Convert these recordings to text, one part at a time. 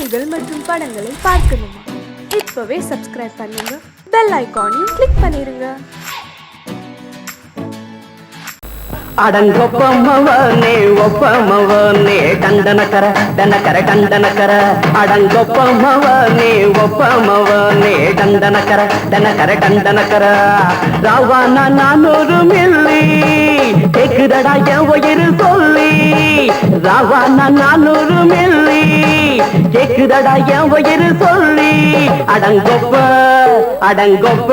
செய்திகள் மற்றும் படங்களை பார்க்கணுமா? இப்பவே சப்ஸ்கிரைப் பண்ணுங்க, பெல் ஐகானையும் கிளிக் பண்ணிருங்க. அடங்கொப்பமவனே ஒப்பமவனே டண்டனக்கர டனக்கர டண்டனக்கர அடங்கொப்பமவனே ஒப்பமவனே டண்டனக்கர டனக்கர டண்டனக்கர ராவானா 400 மில்லி கேக்குதடா என் உயிர் சொல்லி ராவானா 400 மில்லி கேக்குதடா என் உயிர் சொல்லி அடங்கொப்ப அடங்கொப்ப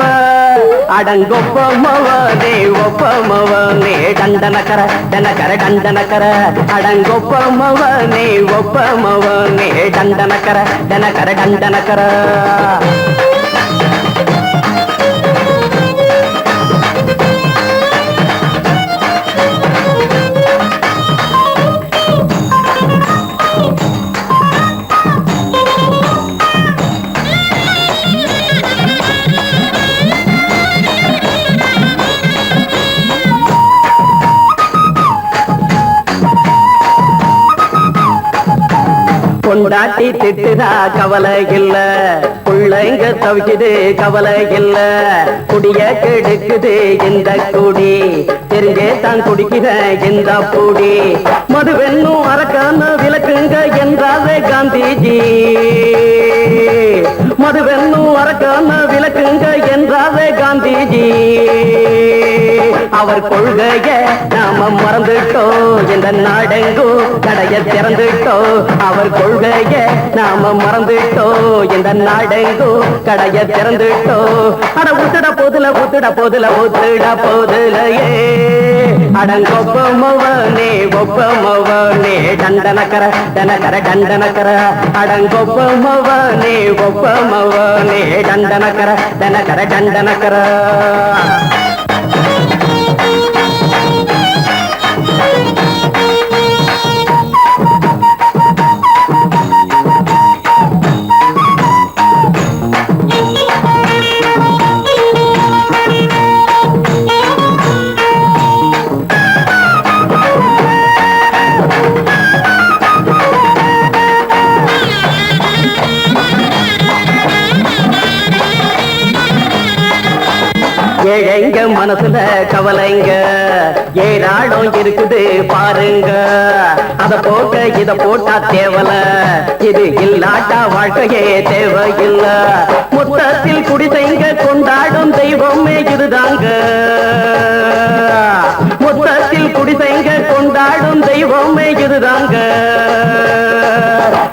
அடங்கொப்பமவனே ஒப்பமவனே டண்டனக்கர டனக்கர டண்டனக்கர அடங்கொப்பமவனே ஒப்பமவனே டண்டனக்கர டனக்கர டண்டனக்கர கொண்டாட்டி திட்டுதா கவலை இல்ல புள்ளைங்க தவிக்குது கவலை இல்ல குடிய கெடுக்குது இந்த குடி தெரிஞ்சே தான் குடிக்கிற இந்த பூடி மதுவென்னும் அரக்கான விளக்குங்க என்றாரே காந்திஜி மதுவென்னும் அரக்கான விளக்குங்க என்றாரே காந்திஜி அவர் கொள்கைய நாம மறந்துட்டோம் இந்த நாடெங்கும் கடைய திறந்துட்டோம் அவர் கொள்கைய நாம மறந்துட்டோம் இந்த நாடெங்கும் கடைய திறந்துட்டோம் அட ஊத்துட போதுல ஊத்துட போதுல ஊத்துட போதுலையே அடங்கொப்பமவனே ஒப்பமவனே டண்டனக்கர டனக்கர டண்டனக்கர அடங்கொப்பமவனே ஒப்பமவனே டண்டனக்கர டனக்கர டண்டனக்கர ஏழைங்க மனசுல கவலைங்க ஏராளம் இருக்குது பாருங்க அத போட்ட இத போட்டா தேவல இது இல்லாட்டா வாழ்க்கையே தேவையில்ல மொத்தத்தில் குடிசைங்க கொண்டாடும் தெய்வமே இதுதாங்க மொத்தத்தில் குடிசைங்க கொண்டாடும் தெய்வமே இதுதாங்க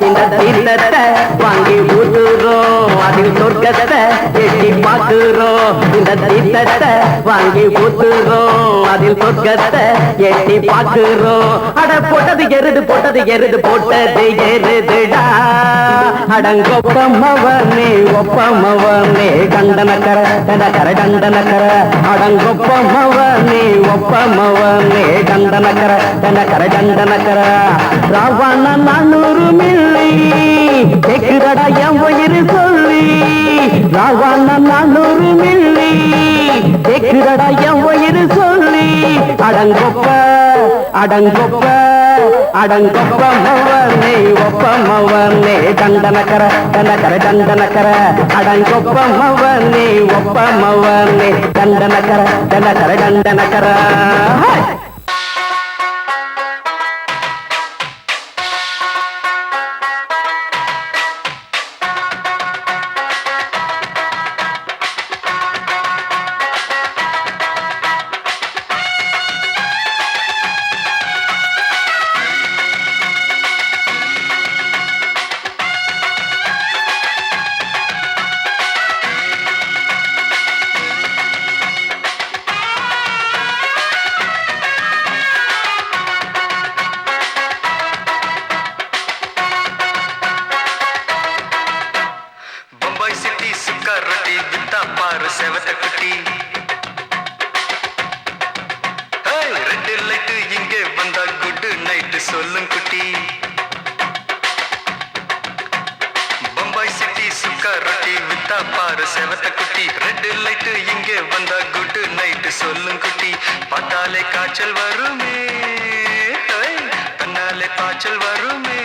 இந்த தீர்த்தத்தை வாங்கி ஊத்துறோம் அதில் சொர்க்கத்தை எட்டி பார்க்கிறோம் இந்த தீர்த்தத்தை வாங்கி ஊத்துறோம் அதில் சொர்க்கத்தை எட்டி பார்க்கிறோம் அட போட்டது எருது போட்டது எருதுடா அடங்கொப்பமவனே ஒப்பமவனே டண்டனக்கர டனக்கர டண்டனக்கர அடங்கொப்பமவனே ஒப்பமவனே டண்டனக்கர டனக்கர டண்டனக்கர ராவான 400 மில்லி கேக்குதடா என் உயிர் சொல்லி ராவான 400 மில்லி கேக்குதடா என் உயிர் சொல்லி அடங்கொப்ப அடங்கொப்ப அடங்கொப்பமவனே ஒப்பமவனே டண்டனக்கர டனக்கர டண்டனக்கர அடங்கொப்பமவனே ஒப்பமவனே டண்டனக்கர டனக்கர டண்டனக்கர சொல்லும் குட்டி பம்பாய் சிட்டி சுக்கா ரொட்டி வித்தா பாரு செவத்த குட்டி ரெட் லைட் இங்கே வந்தா குட் நைட் சொல்லும் குட்டி பார்த்தாலே காய்ச்சல் வருமே தன்னாலே காய்ச்சல் வருமே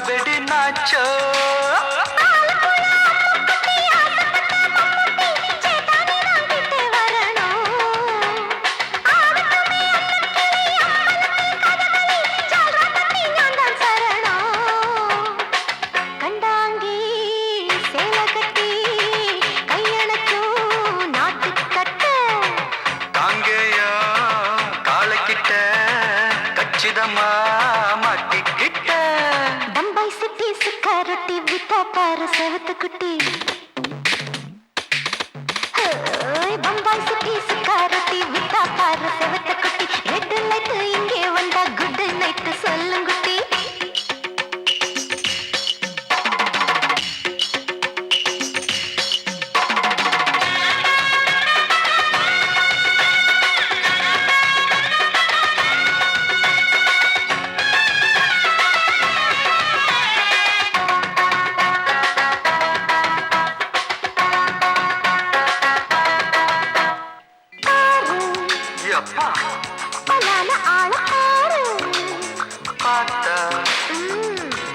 வெடி நாச்சோ மாட்டிக்கிட்ட பம்பாய் சிட்டி சுக்காரொட்டி வித்தா பாரு செவத்து குட்டி பம்பாய் சிட்டி சுக்காரொட்டி வித்தா பாரு செவத்து குட்டி ரெட் லைட் இங்கே வந்தா குட் நைட் சொல்லுங்குட்டி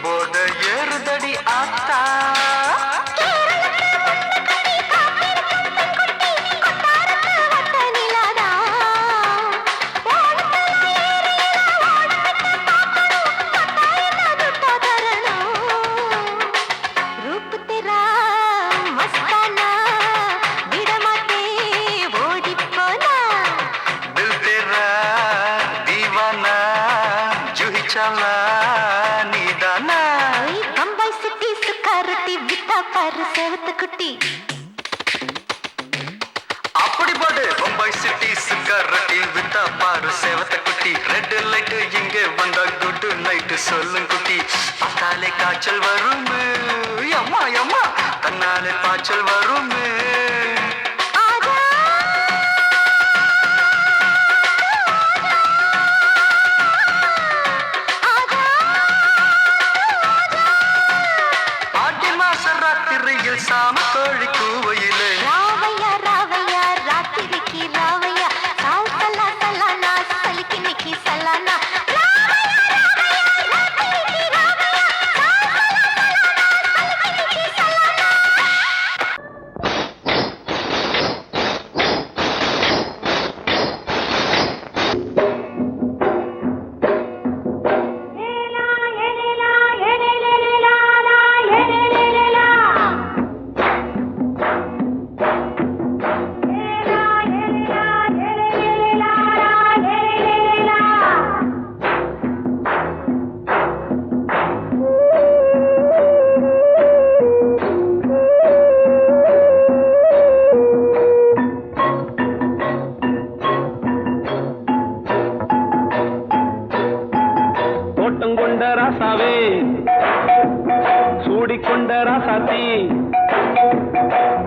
போத ஏறுதடி ஆத்தா பம்பாய் சிட்டி சுக்காரொட்டி வித்தா பாரு செவத்து குட்டி அப்படி போடு பம்பாய் சிட்டி சுக்காரொட்டி வித்தா பாரு செவத்த குட்டி ரெட் லைட் இங்கே வந்தா குட் நைட் சொல்லும் குட்டி பார்த்தாலே காய்ச்சல் வரும் அம்மா அம்மா தன்னாலே பாய்ச்சல் வரும் சாம கோழி கூவையிலே ராவையா ராவையா ராத்திரிக்கு ராவையா சால் சல்லா சல்லானா சலிக்கு நிக்கி சல்லானா கொண்ட ராசாவே சூடிக்கொண்ட ராசாத்தி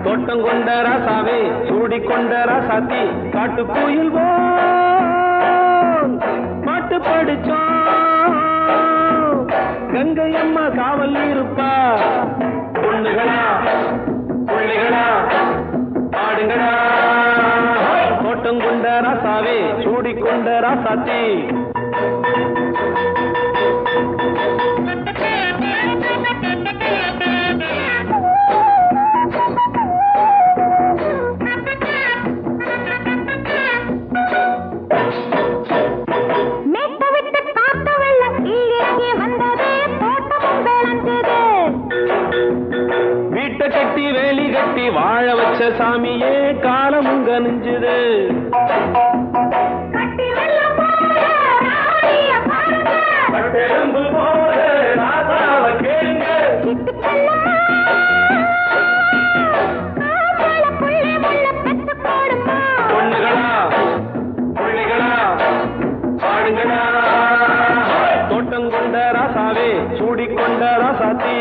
தோட்டம் கொண்ட ராசாவே சூடிக்கொண்ட ராசாத்தி காட்டு கோயில் பாட்டு படிச்சோம் கங்கை அம்மா காவல் இருப்பா பொண்ணுகளா பிள்ளைகளா ஆடுங்களா தோட்டம் கொண்ட ராசாவே சூடிக்கொண்ட ராசாத்தி கட்டி வேலி கட்டி வாழ வச்ச சாமியே காலமும் கனிஞ்சுது பொண்ணுகளா பிள்ளைகளா பாடுங்களா தோட்டம் கொண்ட ராசாவே சூடிக்கொண்ட ராசாத்தி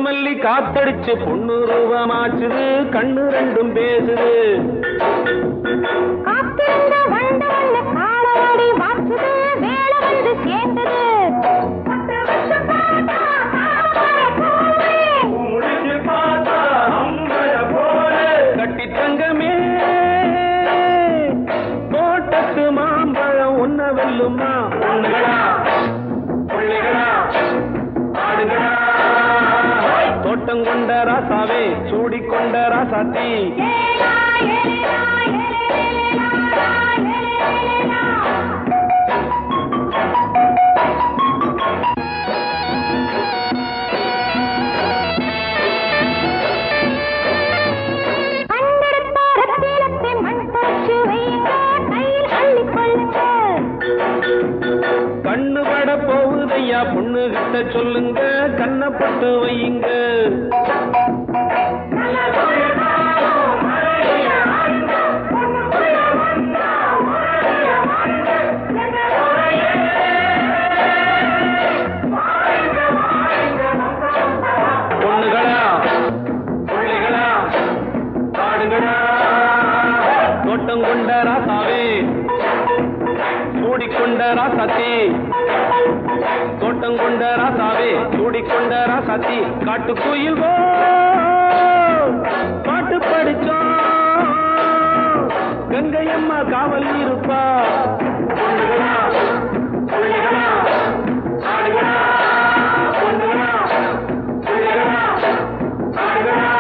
மல்லி காத்தடிச்சு பொண்ணு ரூபமாச்சுது கண்ணு ரெண்டும் பேசுது காத்திருந்த வண்டு காலவாடி வாச்சுது வேளவன் கொண்ட ராசாவே சூடிக்கொண்ட ராசாத்தி கண்ணு பட போகுதையா பொண்ணு கிட்ட சொல்லுங்க கண்ணப்பட்டு வையுங்க பொண்ணுகளா பிள்ளைகளா பாடுங்களா தோட்டம் கொண்ட ராசாவே சூடிக்கொண்ட ராசாத்தி தோட்டம் கொண்ட ராசாவே சூடிக்கொண்ட ராசாத்தி காட்டுக்குயில் பாட்டு படிச்சோம் கங்கையம்மா காவல் இருப்பா பொண்ணுகளா பிள்ளைகளா ஆடுகளா பொண்ணுகளா பிள்ளைகளா ஆடுகளா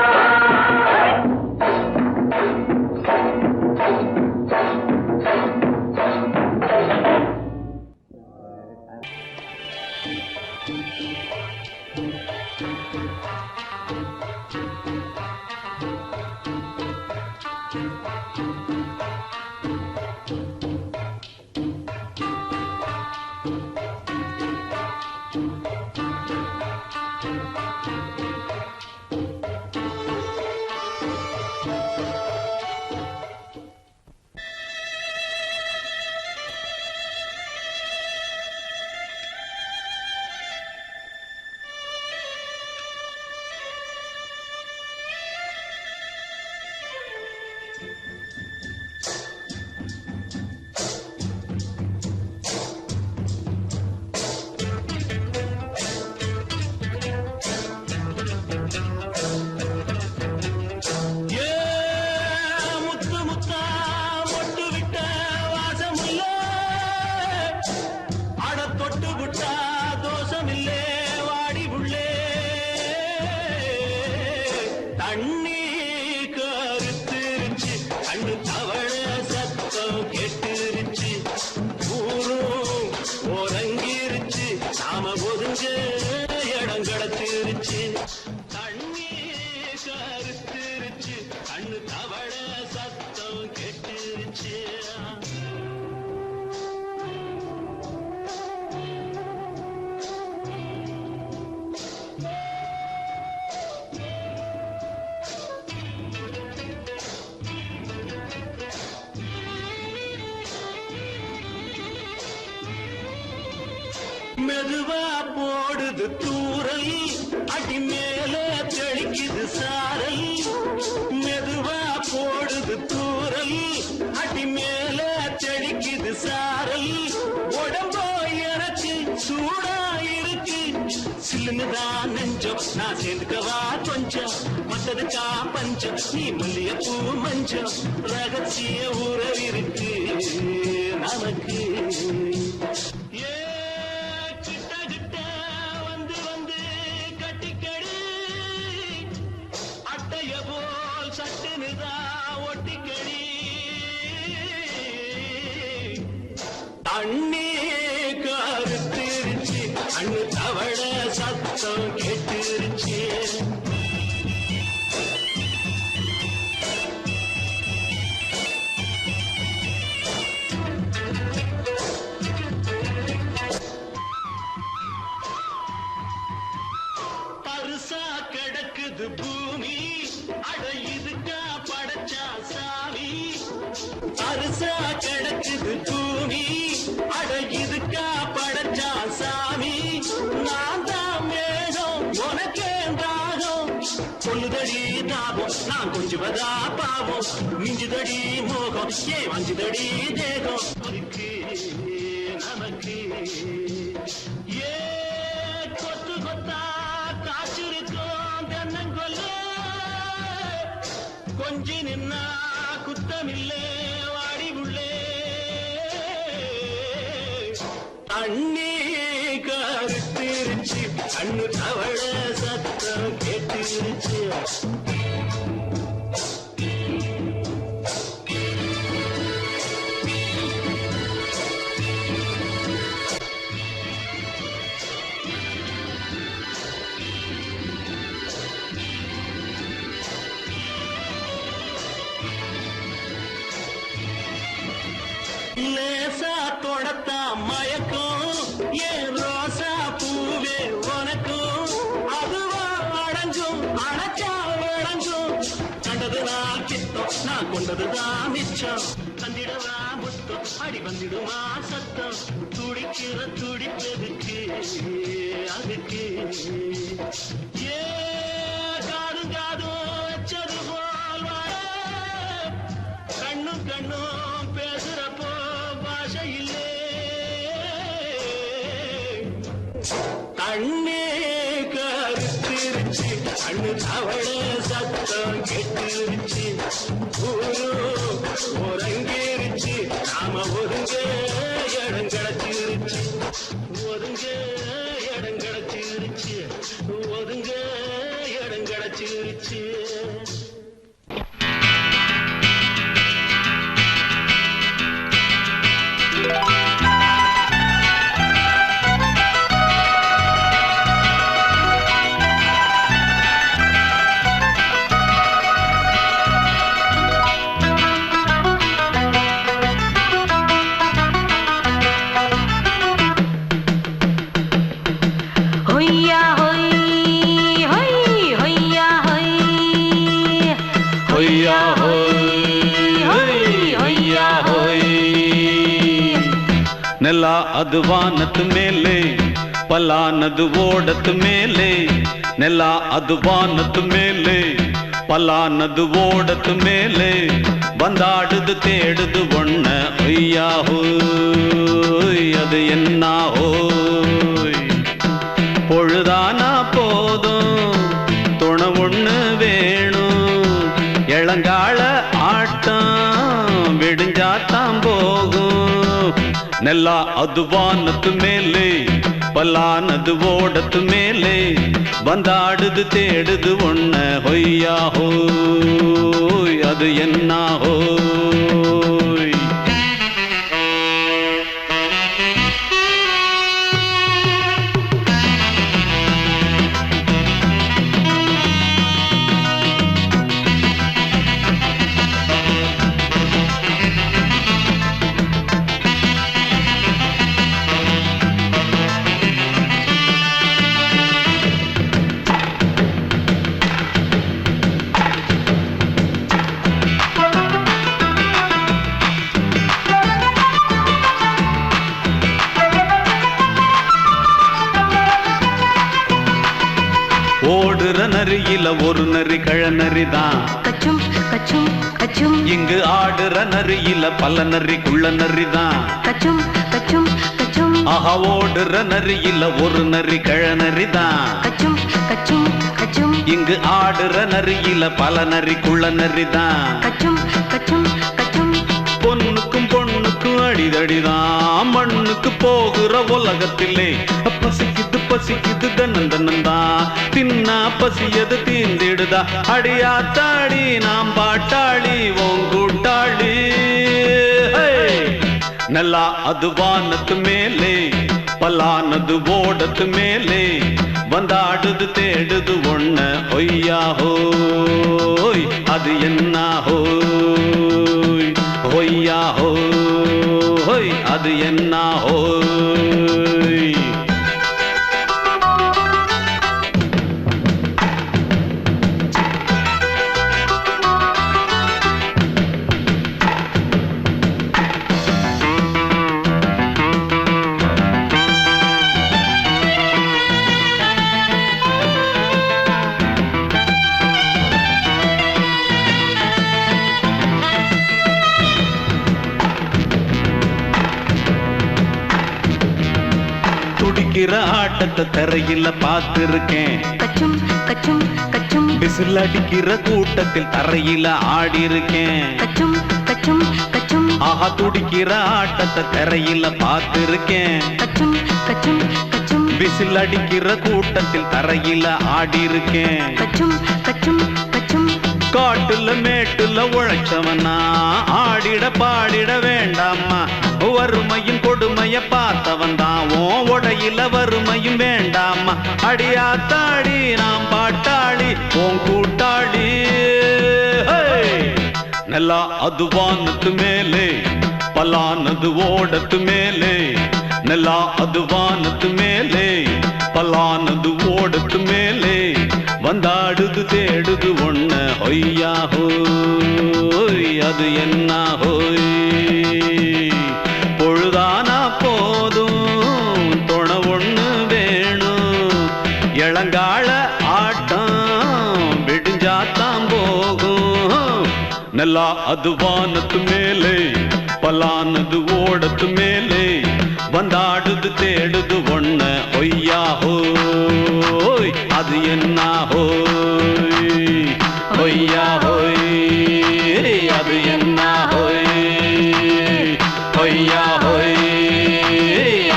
மெதுவா போடுது தூரல் அடி மேல தெளிக்குது சாரல் மெதுவா போடுது தூரல் அடி மேல தெளிக்குது சாரல் உடம்போ எனக்கு சூடா இருக்கு சில்லுதான் நெஞ்சம் நான் சேர்ந்துக்கவா கொஞ்சம் மத்ததுக்கா பஞ்சம் நீ மல்லியப்பூ மஞ்சம் ரகசிய உறவிருக்கு நமக்கு தண்ணி கருத்திருச்சு அண்ணு தவள சத்தம் கேட்டுருச்சு பருசா கிடக்குது பூமி அட இதுக்கா படைச்சா சாமி பருசா கிடக்குது பூமி அட இதுக்கா படைச்சா சாமி நான் தான் மேகம் உனக்கே தாகம் சொல்லுதடி தாபம் நான் கொஞ்சுவதா பாவம் மிஞ்சுதடி மோகம் ஏ வஞ்சுதடி தேகம் நமக்கு ஏ கொத்து கொத்தா காய்ச்சிருக்கோம் தென்னங்கொல்ல கொஞ்சி நின்னா குத்தமில்லே வாடி உள்ளே தண்ணி கருத்திருச்சு கண்ணு தவள சத்தம் கேட்டுருச்சு லேசா தொடத்தா மயக்கும் ஏன் ரோசா பூவே உனக்கும் அதுவா அடங்கும் அடைச்சா வழங்கும் கண்டதுதான் கித்தம் நான் கொண்டதுதான் மிச்சம் தந்திடவா முத்தம் அடி வந்துடுமா சத்தம் துடிக்கிற துடிப்பதுக்கு அதுக்கு ஏ காதும் காதும் வச்சது போல் வாழ கண்ணும் கண்ணும் பேசுறப்போ பாஷை இல்லே கண்ணே கருத்திருச்சு கண்ணு தவள சத்தம் கெட்டுருச்சு ஒருங்கிருச்சு நாம ஒருங்க இடம் கிடைச்சிருச்சு ஒருங்க இடம் கிடைச்சிருச்சு ஒருங்க இடம் கிடைச்சிருச்சு ನೆಲ ಅದು ವಾನದ ಮೇಲೆ ಪಲಾನದು ಓಡದ ಮೇಲೆ ನೆಲ ಅದು ವಾನದ ಮೇಲೆ ಪಲಾನದು ಓಡದ ಮೇಲೆ ಬಂದಾಡುದು தேடுது ஒண்ண ஐயா ஹோய் அது என்ன ஹோய் பொழுதானா போதும் துணை ஒண்ணு வேணும் இளங்கால ஆட்டம் விடிஞ்சாத்தான் போகும் ನೆಲ ಅದು ವಾನದ ಮೇಲೆ ಪಲಾನದು ಓಡದ ಮೇಲೆ ಬಂದಾಡುದು தேடுது ஒண்ண ಹೊಯ್ಯಾ ಹೋಯ್ ಅದು என்ன ಹೋಯ್ ஓடுற நரியில ஒரு நரி கழநரிதான் கச்சும் கச்சும் கச்சும் இங்கு ஆடுற நரியில பல நரிக்குள்ள நரிதான் கச்சும் கச்சும் கச்சும் ஆஹா ஓடுற நரியில ஒரு நரி கழநரிதான் கச்சும் கச்சும் கச்சும் இங்கு ஆடுற நரியில பல நரிக்குள்ள நரிதான் கச்சும் கச்சும் கச்சும் பொண்ணுக்கும் பொண்ணுக்கும் அடிதடிதான் மண்ணுக்கு போகிற உலகத்திலே பசிக்குது பசிக்குது தன்னந்தனந்தான் தின்னா பசியது தீந்திடுதா அடியாத்தாடி நாம் பாட்டாளி ஓங்கூட்டாளி ನೆಲ ಅದು ವಾನದ ಮೇಲೆ ಪಲಾನದು ಓಡದ ಮೇಲೆ ಬಂದಾಡುದು தேடுது ஒண்ண ஒய்யா ஹோய் அது என்ன ஹோய் ஒய்யா ஹோய் அது என்ன ஹோய் துடிக்கிற ஆட்டத்தை தரையில பார்த்திருக்கேன் கச்சும் கச்சும் கச்சும் விசில் அடிக்கிற கூட்டத்தில் தரையில ஆடி இருக்கேன் கச்சும் கச்சும் கச்சும் ஆஹா துடிக்கிற ஆட்டத்தை தரையில பார்த்திருக்கேன் கச்சும் கச்சும் கச்சும் விசில் அடிக்கிற கூட்டத்தில் தரையில ஆடி இருக்கேன் கச்சும் கச்சும் காட்டுல மேட்டுல உழைச்சவனா ஆடிட பாடிட வேண்டாமா வறுமையும் கொடுமைய பார்த்தவன் தான் உடையில வறுமையும் வேண்டாமா அடியாத்தாடி நாம் பாட்டாளி உன் கூட்டாளி நல்லா அது வானத்து மேலே பலானது ஓடத்து மேலே நல்லா அது வானத்து மேலே பலானது ஓடத்து மேலே வந்தாடுது தேடுது ஒண்ண ஒய்யா ஹோய் அது என்ன ஹோய் பொழுதானா போதும் துணை ஒண்ணு வேணும் இளங்கால ஆட்டம் விடிஞ்சாத்தான் போகும் நல்லா அது வானத்து மேலே பலானது ஓடத்து மேலே வந்தாடுது தேடுது ஒண்ண ஒய்யா ஹோய் அது என்ன ஹோய் ஒய்யா ஹோய் அது என்ன ஹோய் ஒய்யா ஹோய்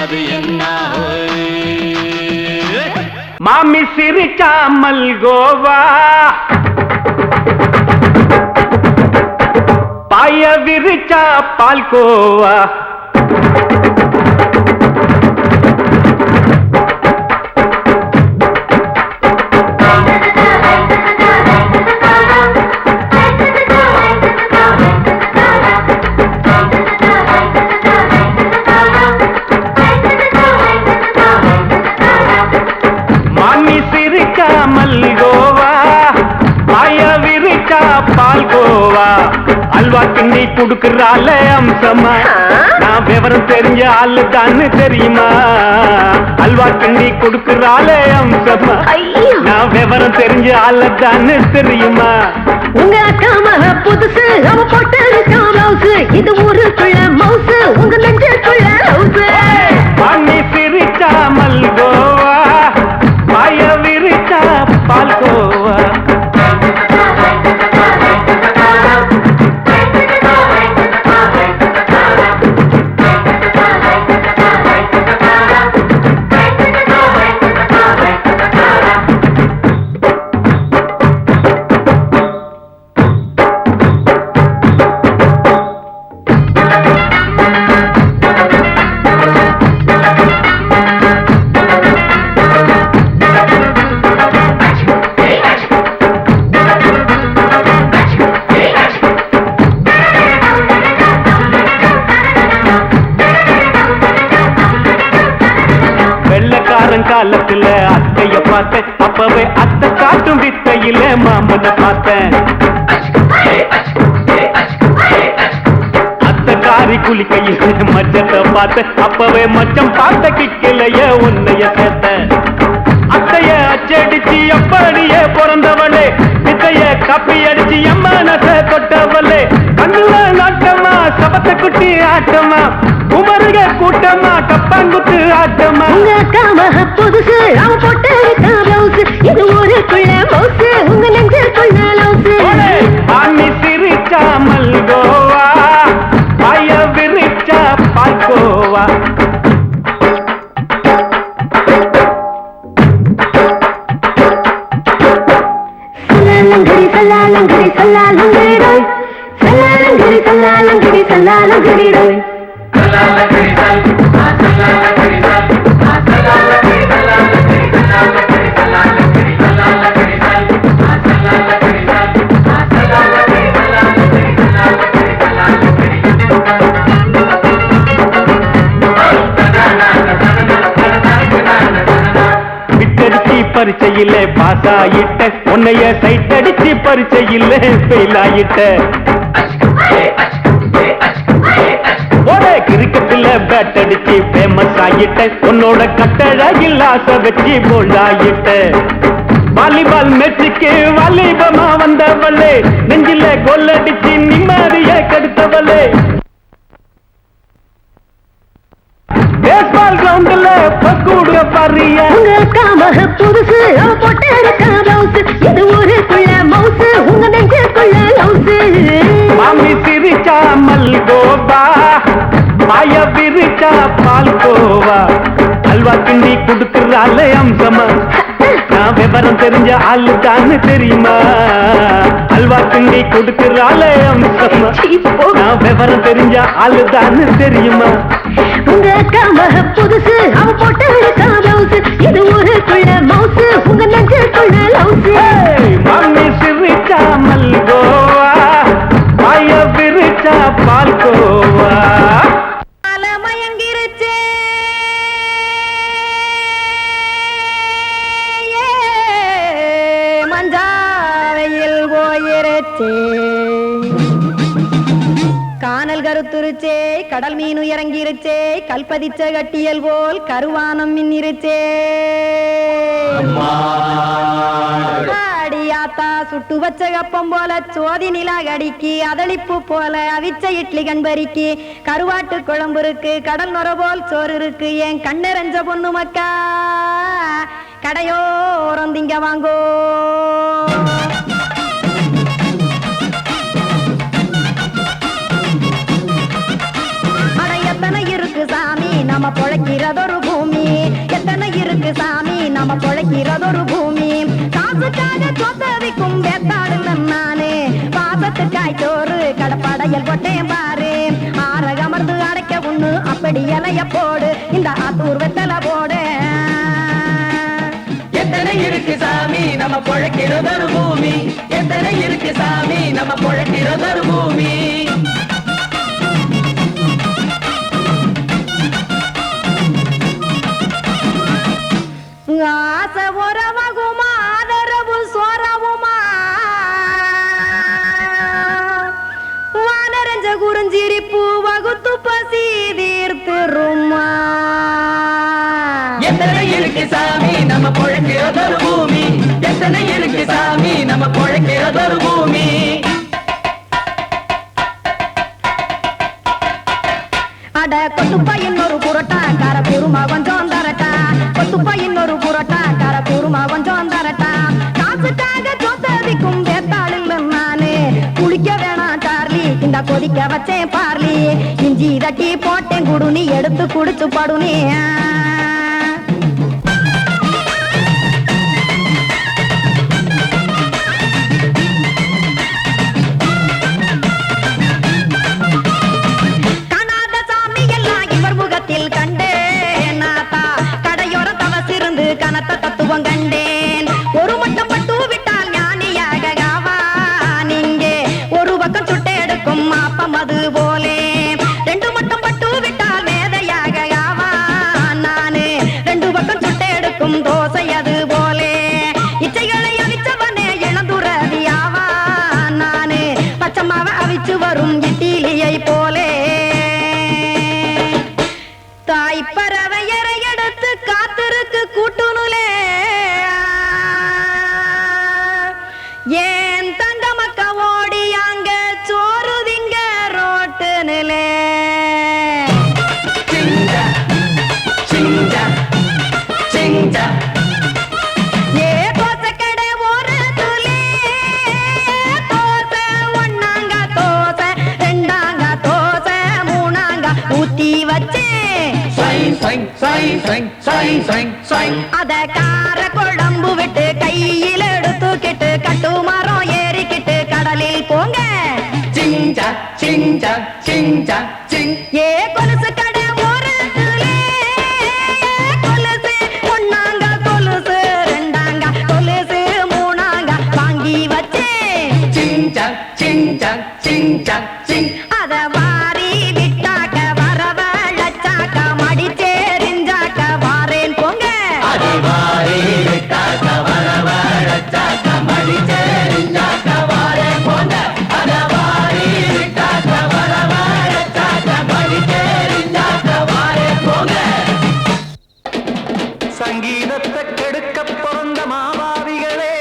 அது என்ன ஹோய் மாமி சிரிச்சா மல்கோவா பாய விரிச்சா பால்கோவா மாமி சிரிச்சா மல்கோவா பாய விரிச்சா பால்கோவா அல்வா கிண்ணி குடுக்கறால அம்சமா நான் விவரம் தெரிஞ்ச ஆளு தான்னு தெரியுமா அல்வா கிண்ணி குடுக்கறால அம்சமா நான் விவரம் தெரிஞ்ச ஆளு தான்னு தெரியுமா உங்க அக்கா மக புதுசு அவ போட்டு மவுசு இது ஊருக்குள்ள மவுசு உங்க நெஞ்சுக்குள்ள ஹவுசு மாமி சிரிச்சா மல்கோவா பாய விரிச்சா பால்கோவா காலத்துல அத்தைய பார்த்தேன் அப்பவே அத்தை காட்டும் வித்தையில மாமனை பார்த்தேன் அத்தை காரி குளிக்கையில மச்சத்தை பார்த்தேன் அப்பவே மச்சம் பார்த்த கிக்கலைய உன்னைய சேர்த்தேன் அத்தைய அச்சடிச்சு அப்படியே பிறந்தவளே வித்தைய காப்பி அடிச்சு எம்மனச தொட்டவளே கண்ணுல நாட்டமா சபத்தை குட்டி ஆட்டமா குமருக கூட்டமா கப்பாங்குத்து ஆட்டமா உங்க அக்கா மக புதுசு அவ போட்டு மவுசு இது ஊருக்குள்ள மவுசு உங்க நெஞ்சுக்குள்ள லவுசு மாமி சிரிச்சா மல்கோவா பாய விரிச்சா பால்கோவா சல்லாலங்கடி சல்லாலங்கடி ரோய் சல்லாலங்கடி சல்லாலங்கடி சல்லாலங்கடி ரோய் பரீட்சையில பாஸ் ஆயிட்ட உன்னைய சைட் அடிச்சு பரீட்சையில ஃபெயில் ஆயிட்ட ஒரே கிரிக்கெட்ல பேட் அடிச்சு ஃபேமஸ் ஆயிட்ட உன்னோட கட்டழகில் ஆசை வச்சு போல்ட் ஆயிட்ட வாலிபால் மேட்சுக்கு வாலிபமா வந்தவளே நெஞ்சில கோல் அடிச்சு நிம்மதிய கெடுத்தவளே பேஸ்பால் கிரவுண்ட்ல பக்கூடுற பாரியா உங்க அக்கா மக புதுசு அவ போட்டு மவுசு இது ஊருக்குள்ள மவுசு உங்க நெஞ்சுக்குள்ள லவுசு மாமி சிரிச்சா மல்கோவா பாய விரிச்சா பால்கோவா அல்வா கிண்டி குடுக்கறால அம்சமா நான் விவரம் தெரிஞ்ச ஆளுதான்னு தெரியுமா? அல்வா கிண்டி கொடுக்கிறாளே அம்சமா. நான் விவரம் தெரிஞ்ச ஆளுதான்னு தெரியுமா? உங்க அக்கா மக புதுசு, அவ போட்டு பிளவுஸ், இது ஊருக்குள்ள மவுசு, உங்க நெஞ்சுக்குள்ள லவுசு. மாமி சிரிச்சா மல்கோவா, மாய விரிச்சா பால்கோவா. மயங்கிருச்சே மஞ்சாவையில் போயிருச்சே, கானல் கருத்துருச்சே, கடல் மீன் இறங்கிருச்சே, கல்பதிச்ச கட்டியல் போல் கருவானம் மின்னிருச்சே. அடியாத்தா சுட்டு வச்ச கப்பம் போல சோதி நிலா கடிக்கு, அதளிப்பு போல அவிச்ச இட்லி கண்பறிக்கு, கருவாட்டு குழம்பு இருக்கு, கடல் நுர போல் சோறு இருக்கு, என் கண்ணெரஞ்ச பொண்ணு மக்கா கடையோரம் திங்க வாங்கோ. எத்தனை இருக்கு சாமி நம்ம பொழைக்கிறதொரு பூமி, எத்தனை இருக்கு சாமி நம்ம பொழைக்கிறதொரு பூமி. காசுக்காக சொத்தவிக்கும் வேத்தாடுல நானே, பாசத்துக்காய் சோறு கடப்படையல் போட்டேன் பாரு. ஆற அமர்ந்து அடைக்க ஒண்ணு அப்படி இலைய போடு, இந்த ஆத்தூர் வெத்தலை போடு. எத்தனை இருக்கு சாமி நம்ம பொழைக்கிறதொரு பூமி, எத்தனை இருக்கு சாமி நம்ம பொழைக்கிறதொரு பூமி. ஆசை உறவகுமா ஆதரவு சோறவுமா, வானரஞ்ச குறிஞ்சிரிப்பு வகுத்து பசி தீர்த்துருமா. எத்தனை இருக்கு சாமி நம்ம பொழைக்கிறதொரு பூமி, எத்தனை இருக்கு சாமி நம்ம பொழைக்கிறதொரு பூமி. அட கொத்துப்பா இன்னொரு புரோட்டா கார குருமா கொஞ்சம் தரட்டா, கொத்துப்பா இன்னொரு புரோட்டா கார குருமா கொஞ்சம் தரட்டா. காசுக்காக சொத்ததிக்கும் வேத்தாளில் நானே, குளிக்க வேணாம் சார்லி இந்த கொதிக்க வச்சேன் பார்லி, இஞ்சி தட்டி போட்டேன் குடுனி எடுத்து குடிச்சு படுனி. கனத்த தத்துவம் கண்டேன், ஒரு மட்டம் பட்டு விட்டால் ஞானியாக ஆவான் இங்கே, ஒரு பக்கம் சுட்டு எடுக்கும் மாப்பம் அது போலே, ரெண்டு மட்டம் பட்டு விட்டால் மேதையாக ஆவான் நானு, ரெண்டு பக்கம் சுட்டு எடுக்கும் தோசை அது போலே, இச்சைகளை அவிச்சவனே இளந்துறவி ஆவான் நானு, பச்சமாவ அவிச்சு வரும் இட்டிலியை போலே. தாய்ப்பறவை எடுத்து காத்திருக்கு கூட்டுனுலே, ஏன் தங்க மக்க ஓடி அங்க சோறுதிங்க ரோட்டு நிலே. ஏ தோசை கடை ஒரு துளி, தோசை ஒன்னாங்க தோசை, ரெண்டாங்க தோசை, மூணாங்க ஊத்தி வச்சே, அத கார குழம்பு விட்டு கையில் எடுத்துக்கிட்டு கட்டு மரம் ஏறிக்கிட்டு கடலில் போங்க. ஏ கொலுசு கடை ஓரத்துலே, கொலுசு ஒன்னாங்க கொலுசு, ரெண்டாங்க கொலுசு, மூணாங்க வாங்கி வச்சே, அத வாரி விட்டாக்க வரவழைச்சாக்க மடிச்சேரிஞ்சாக்க வாரேன் போங்க. சங்கீதத்தை கெடுக்க பிறந்த மாவாதிகளே,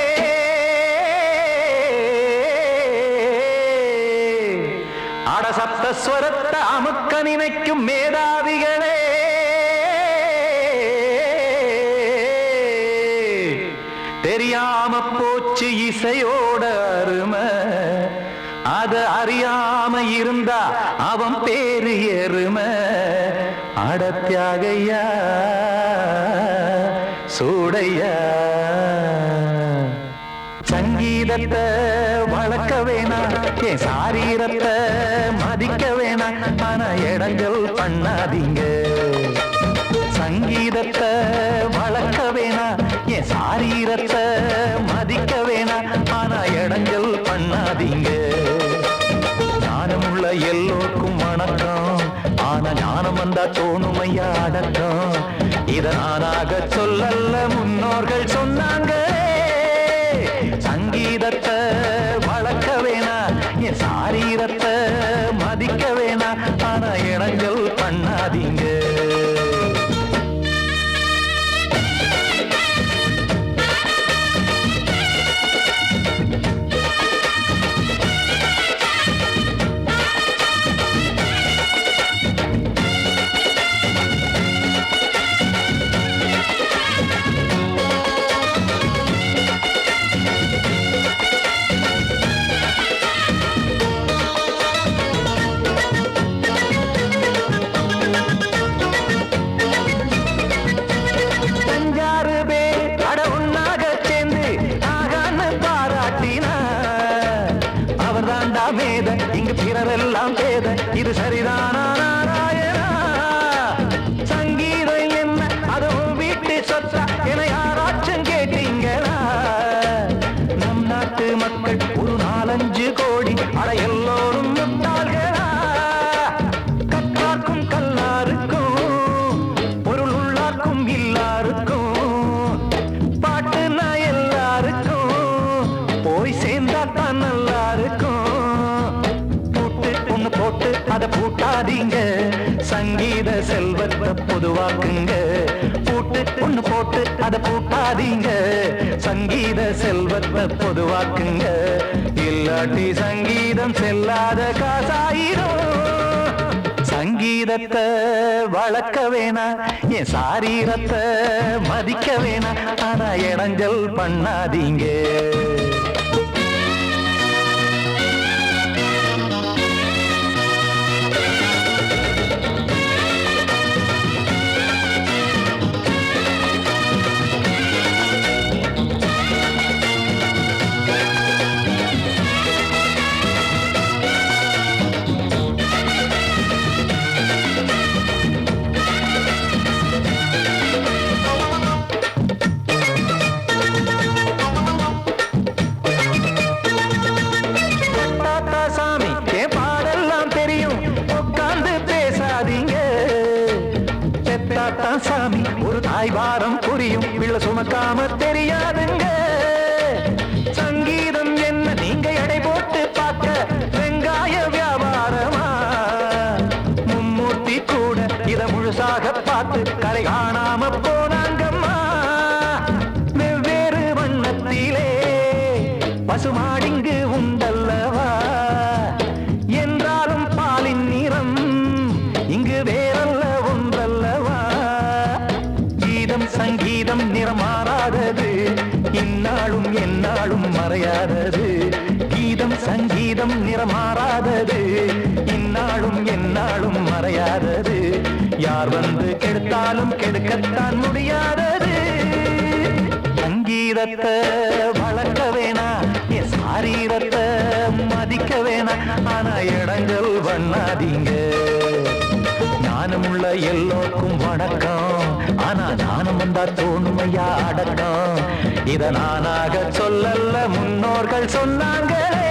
அடசப்த ஸ்வரத்தை அமுக்க நினைக்கும் மேதாவிகளே, தெரியாம போச்சு இசையோட அருமை, அத அறியாம இருந்தா அவன் பேரு எருமை. அட தியாகையா சூடையா சங்கீதத்தை வளர்க்க வேணாம் என் சாரீரத்தை மதிக்க வேணாம் ஆனா இடங்கள் பண்ணாதீங்க சங்கீதத்தை வளர்க்க வேணாம் என் சாரீரத்தை மதிக்க வேணாம் ஆனா இடங்கள் பண்ணாதீங்க ஞானமுள்ள எல்லோருக்கும் வணக்கம் ஆனா ஞானம் வந்தா தோணுமையா அடக்கம் இத நானாக சொல்லல்ல முன்னோர்கள் சொன்னாங்க சங்கீதத்தை வளர்க்க வேணா என் சாரீரத்தை மதிக்க வேணா ஆனா இடங்கள் பண்ணாதீங்க இங்கு பிறரெல்லாம் பேத இது சரிதானா நாராயணா சங்கீதம் என்ன அதுவும் வீட்டு சொத்தா என யாராச்சும் கேட்டீங்களா நம் நாட்டு மக்கள் ஒரு 4-5 கோடி அட எல்லோரும் முட்டாள்களா கற்றார்க்கும் கல்லாருக்கும் பொருள் உள்ளார்க்கும் இல்லாருக்கும் பாட்டுனா எல்லாருக்கும் போய் சேர்ந்தா தான் நல்லா இருக்கும் போட்டு அத பூட்டாதீங்க சங்கீத செல்வத்தை பொதுவாக்குங்க பூட்டு ஒண்ணு போட்டு அத பூட்டாதீங்க சங்கீத செல்வத்தை பொதுவாக்குங்க இல்லாட்டி சங்கீதம் செல்லாத காசாயிரும் சங்கீதத்தை வளர்க்க வேணா என் சாரீரத்தை மதிக்க வேணா ஆனா இடைஞ்சல் பண்ணாதீங்க சாமி ஒரு தாய் வாரம் புரியும் பிள்ளை சுமக்காம தெரியாதுங்க சங்கீதம் என்ன நீங்க எடை போட்டு பார்க்க வெங்காய வியாபாரமா மும்மூர்த்தி கூட இத முழுசாக பார்த்து கரை காணாம போனாங்கம்மா வெவ்வேறு வண்ணத்திலே பசுமாடிங்கு உண்டல்லவா என்றாலும் பாலின் நிறம் இங்கு வேறல்ல ஒன்றல்லவா சங்கீதம் நிறமாறாதது இந்நாளும் எந்நாளும் மறையாதது கீதம் சங்கீதம் நிறமாறாதது இந்நாளும் எந்நாளும் மறையாதது யார் வந்து கெடுத்தாலும் கெடுக்கத்தான் முடியாதது சங்கீதத்தை வளர்க்க வேணா என் சாரீரத்தை மதிக்க வேணா ஆனா இடங்கள் பண்ணாதீங்க ஞானமுள்ள எல்லோருக்கும் வணக்கம் ஆனா ஞானம் வந்தா தோணுமையா அடக்கம் இத நானாக சொல்லல்ல முன்னோர்கள் சொன்னாங்களே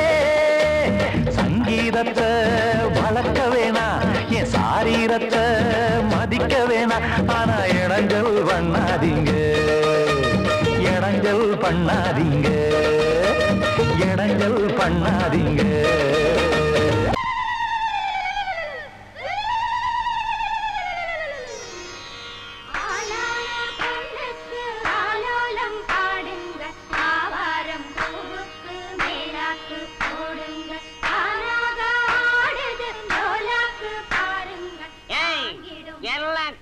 சங்கீதத்தை வளர்க்க வேணா என் சாரீரத்தை மதிக்க வேணா ஆனா இடங்கள் பண்ணாதீங்க இடங்கள் பண்ணாதீங்க இடங்கள் பண்ணாதீங்க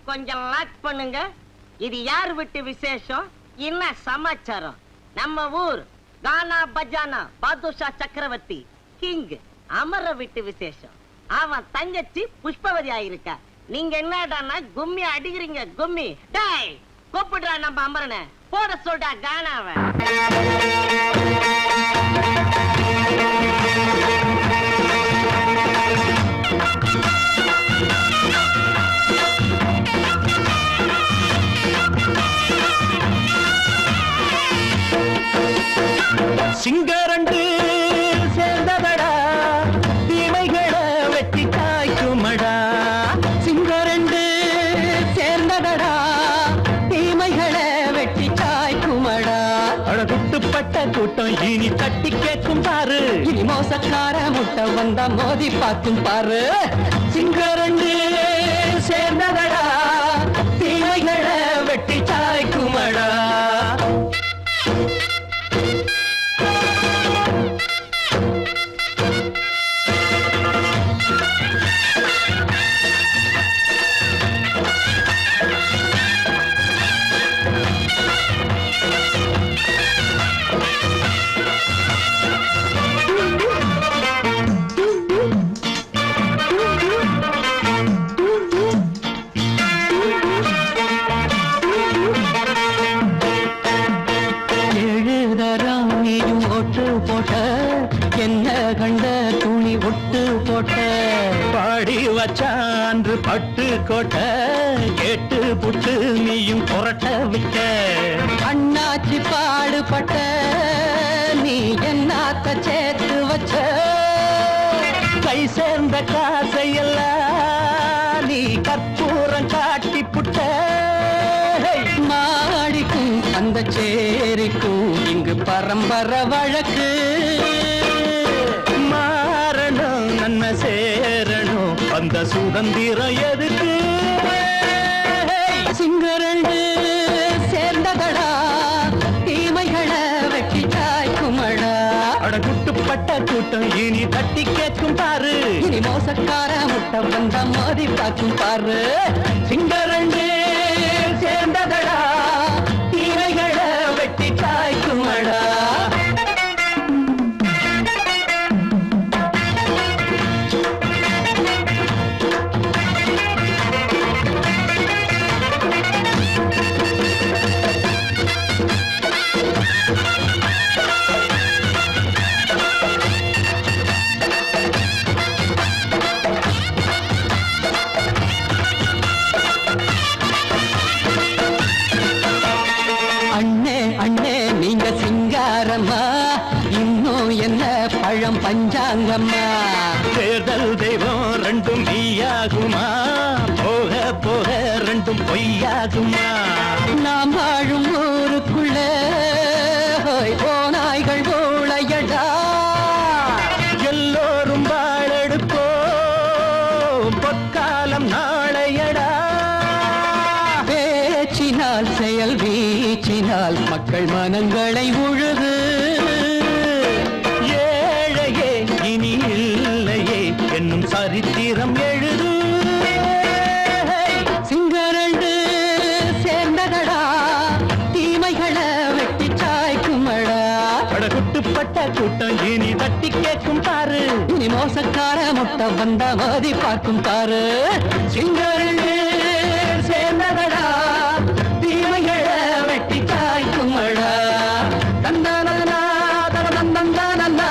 கொஞ்சம் லாக் பண்ணுங்க இது யார் விட்டு விசேஷம் என்ன சமாச்சாரம் நம்ம ஊர் கானா பஜானா பாதுஷா சக்கரவர்த்தி கிங் அமர விட்டு விசேஷம் அவன் தங்கச்சி புஷ்பவதி ஆயிருக்கா நீங்க என்னடானா கும்மி அடிக்கிறீங்க கும்மி டேய் கூப்பிடுறா நம்ம அமரனை போட சொல்டா கானாவ. சிங்கரண்டு சேர்ந்ததடா தீமைகளை வெட்டி காய்க்குமடா. சிங்கரண்டு சேர்ந்ததடா தீமைகளை வெட்டி காய்க்குமடா. அழகுட்டுப்பட்ட கூட்டம் இனி தட்டி கேட்கும் பாரு. இனி மோசக்கார முட்டை வந்தா மோதி பார்க்கும் பாரு. சிங்கரண்டு சேர்ந்ததடா தீமைகளை வெட்டி காய்க்குமடா. என்ன கண்ட துணி ஒட்டு போட்ட பாடி வச்சான்று பட்டு கோட்ட கேட்டு புட்டு நீயும் புரட்ட விட்ட. அண்ணாச்சி பாடுபட்ட நீ என்னாத்த சேர்த்து வச்ச. கை சேர்ந்த காசையெல்லாம் நீ கற்பூரம் காட்டி புட்ட. மாடிக்கும் அந்த சேரிக்கும் இங்கு பரம்பரை வழக்கு. மாறணும் நன்மை சேரணும் அந்த சுதந்திரம் எதுக்கு. சிங்கரண்டு சேர்ந்ததடா தீமைகளை வெட்டி காய்க்குமடா. அடகுட்டுப்பட்ட கூட்டம் இனி தட்டி கேட்கும் பாரு. இனி மோசக்கார முட்டை வந்தா மோதி பார்க்கும் பாரு. சிங்கரண்டு சேர்ந்ததடா தீமைகளை வெட்டி காய்க்குமடா. இன்னும் என்ன பழம் பஞ்சாங்கம்மா. தேர்தல் தெய்வம் ரெண்டும் மெய்யாகுமா போக போக ரெண்டும் பொய்யாகுமா. நாம் வாழும் ஊருக்குள்ள ஓநாய்கள் ஊழையடா. எல்லோரும் வாழெடுப்போம் பொற்காலம் நாளையடா. பேச்சினால் செயல் வீச்சினால் மக்கள் மனங்களை உழுது. ஏழையே இனி இல்லையே என்னும் சரித்திரம் எழுது. சிங்கரண்டு சேர்ந்ததடா தீமைகளை வெட்டி சாய்க்குமடா. அடகுட்டுப்பட்ட கூட்டம் இனி தட்டி கேட்கும் பாரு. இனி மோசக்கார முட்டை வந்தா மோதி பார்க்கும் பாரு. சிங்கரண்டு சேர்ந்ததடா தீமைகளை வெட்டி காய்க்குமடா. தந்தானா தரதந்தந்தானா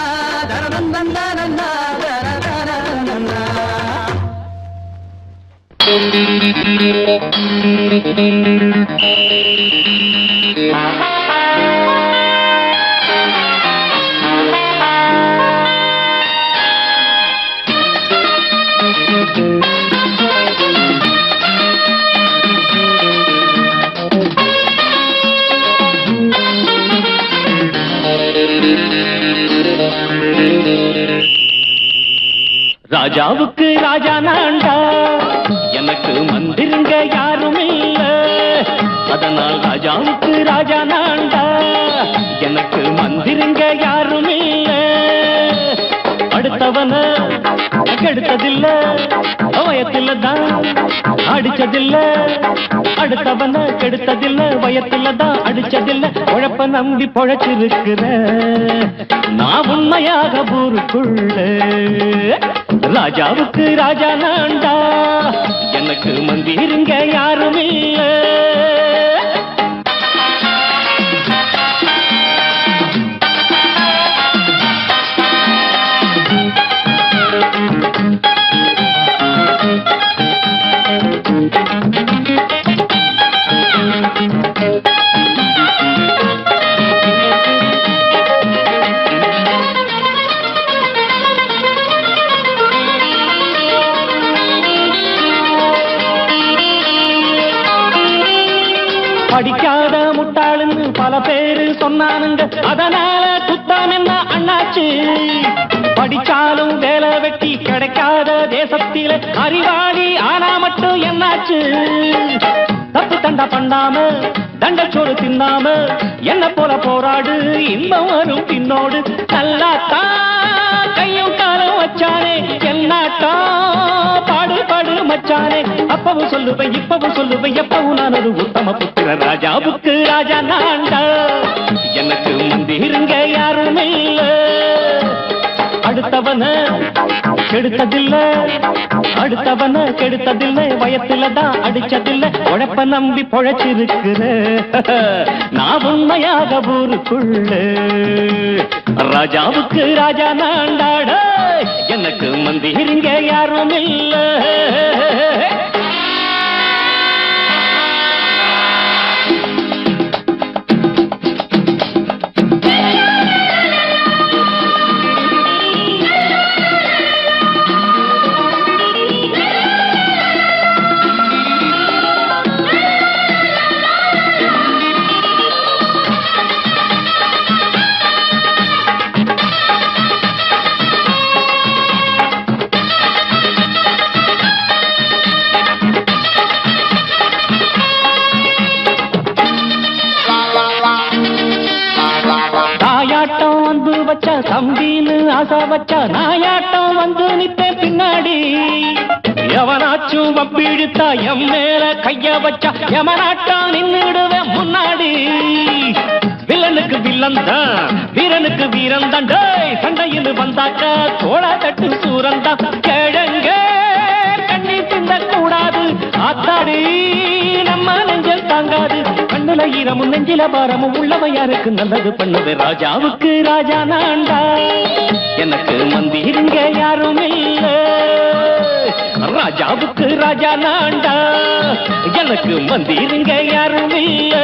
தரதந்தந்தானா தரதந்தந்தானா. ராஜாவுக்கு ராஜா நான்டா எனக்கு மந்திருங்க யாரும் இல்ல. அதனால் ராஜாவுக்கு ராஜா நான்டா எனக்கு மந்திருங்க யாரும் இல்ல. அடுத்தவன கெடுத்ததில்ல வயத்தில தான் அடிச்சதில்ல. அடுத்தவன கெடுத்ததில்ல வயத்தில தான் அடிச்சதில்ல. உழப்ப நம்பி பொழைச்சிருக்கிற நான் உண்மையாக ஊருக்குள்ள. ராஜாவுக்கு ராஜா நான்டா எனக்கு மந்திருங்க யாரும் இல்ல. சொன்னானுங்க அதனால குத்தம் என்ன அண்ணாச்சு படிச்சாலும் வேலை வெட்டி கிடைக்காத தேசத்தில அறிவாளி ஆனா மட்டும் என்னாச்சு தப்பு தண்டா பண்ணாம தண்டச்சோறு தின்னாம என்ன போல போராடு இன்பம் வரும் பின்னோடு நல்லாத்தான் கையும் காலம் வச்சானே என்னாட்டா பாடு பாடு மச்சானே அப்பவும் சொல்லுவேன் இப்பவும் சொல்லுவேன் எப்பவும் நான் ஒரு உத்தம புத்திர ராஜாவுக்கு ராஜா நான்டா எனக்கு மந்திருங்க யாரும் இல்ல அடுத்தவன கெடுத்ததில்லை அடுத்தவன கெடுத்ததில்லை வயத்துல தான் அடிச்சதில்லை உழைப்ப நம்பி பொழைச்சிருக்கிற நான் உண்மையாக ஊருக்குள்ள ராஜாவுக்கு ராஜா நாண்டாட எனக்கு மந்திருங்க யாரும் இல்ல தம்பின்னு ஆசா வச்சா நாயாட்டம் வந்து நிப்பேன் பின்னாடி எவனாச்சும் வப்பிழுத்தா எம் மேல கைய வச்சா எவனாட்டம் நின்னுடுவேன் முன்னாடி வில்லனுக்கு வில்லன் தான் வீரனுக்கு வீரன் தான் சண்டையில் வந்தாக்கா தோளா தட்டு சூரன் தான் கிழங்க கண்ணி தின்ன கூடாது ஆத்தாடி நம்ம நெஞ்சல் தாங்காது கண்ணுல ஈரமும் நெஞ்சில பாரமும் உள்ளவன் யாருக்கு நல்லது பண்ணது ராஜாவுக்கு ராஜா நான்டா எனக்கு மந்திருங்க யாரும் இல்ல ராஜாவுக்கு ராஜா நான்டா எனக்கு மந்திருங்க யாரும் இல்ல